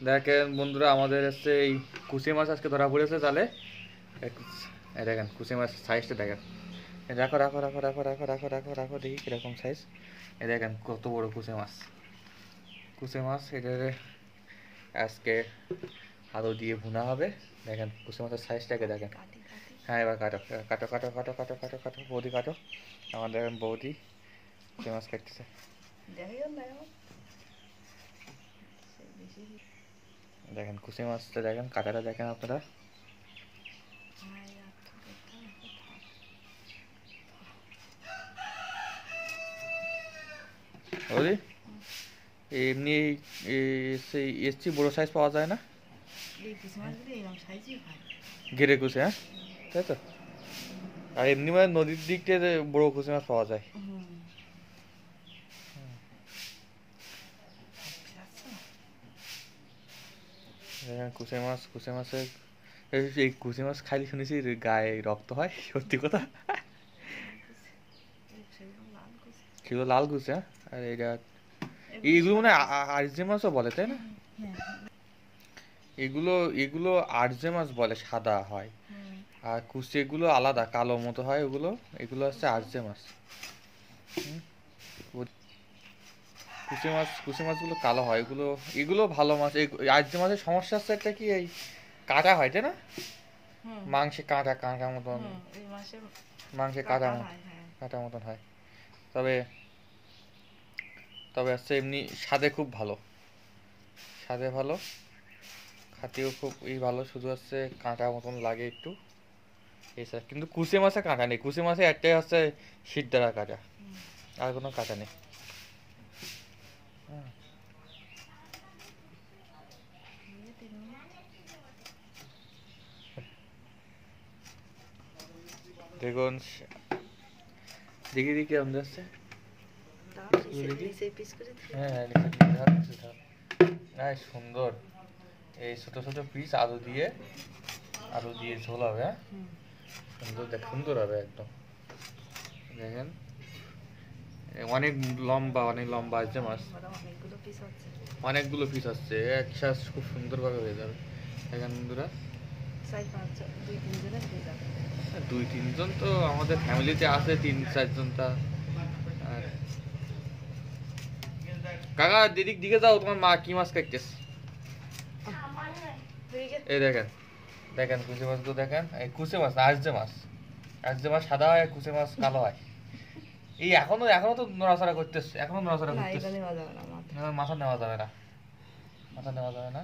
দেখেন বন্ধুরা, আমাদের হচ্ছে এই কুচি মাছ আজকে ধরা পড়েছে জালে। এই দেখেন কুচি মাছ সাইজটা দেখেন। রাখো রাখো রাখো রাখো রাখো রাখো রাখো রাখো, দেখি কিরকম সাইজ। এই দেখেন কত বড় কুচি মাছ। কুচি মাছ এটারে আজকে আলু দিয়ে ভুনা হবে। দেখেন কুচি মাছের সাইজটাকে দেখেন। হ্যাঁ, এবার কাটো কাটো কাটো কাটো কাটো কাটো কাটো, বৌদি কাটো। আমাদের বৌদি কুচি মাছ কাটতেছে। দেখেন কুচি মাছটা দেখেন, কাটাটা দেখেন আপনারা। বৌদি এমনি সেই এসছি বড় সাইজ পাওয়া যায় না? ঘেরে কুচি, হ্যাঁ তাই তো। আর এমনি মানে নদীর দিক থেকে বড় কুচি মাছ পাওয়া যায়। কুচি মাছ, কুচি মাছের এই কুচি মাছ খাইলে শুনেছি গায়ে রক্ত হয়, সত্যি কথা? কিলো লাল কুচি, হ্যাঁ। আর এটা এইগুলো মানে আরজে মাছও বলে তাই না? এগুলো এগুলো আরজে মাছ বলে, সাদা হয়। আর কুচি এগুলো আলাদা কালো মতো হয় ওগুলো। এগুলো হচ্ছে আরজে মাছ। কুচি মাছ, কুচি মাছগুলো কালো হয়। এগুলো এগুলো ভালো মাছ। এই আরজে মাছের সমস্যা হচ্ছে একটা কি, এই কাঁটা হয় তাই না? মাংসে কাঁটা কাঁটা মতন, মাংসে কাঁটা কাঁটা মতন হয়। তবে তবে হচ্ছে এমনি স্বাদে খুব ভালো, স্বাদে ভালো, খাতেও খুব ভালো। শুধু হচ্ছে কাঁটা মতন লাগে একটু। এছাড়া কিন্তু কুচি মাছে কাঁটা নেই। কুচি মাছে একটাই হচ্ছে শিরদাঁড়া কাঁটা, আর কোনো কাঁটা নেই। দেখুন, দেখি দেখি কেমন যাচ্ছে। হ্যাঁ হ্যাঁ, সুন্দর। এই ছোট ছোট পিস আলু দিয়ে, আলু দিয়ে ঝোল হবে। হ্যাঁ সুন্দর, দেখ সুন্দর হবে একদম। দেখেন অনেক লম্বা, অনেক লম্বা আছে মাছ। অনেকগুলো পিস আসছে একসাথে, খুব সুন্দরভাবে হয়ে যাবে। দেখেন বন্ধুরা, 2-3 জন তো আমাদের ফ্যামিলিতে আছে, 3-4 জন তা। আর কাকা দিদিক দিকে যাও, তোমার মা কি মাছ কাটতেছে। এই দেখেন, দেখেন কুচি মাছগুলো দেখেন। এই কুচি মাছ না, আরজে মাছ। আরজে মাছ সাদা হয়, কুচি মাছ কালো হয়। এই এখনো এখনো তো নড়াচড়া করতেছে, এখনো নড়াচড়া করতেছে। মাথা নেওয়া যাবে না, মাথা নেওয়া যাবে না।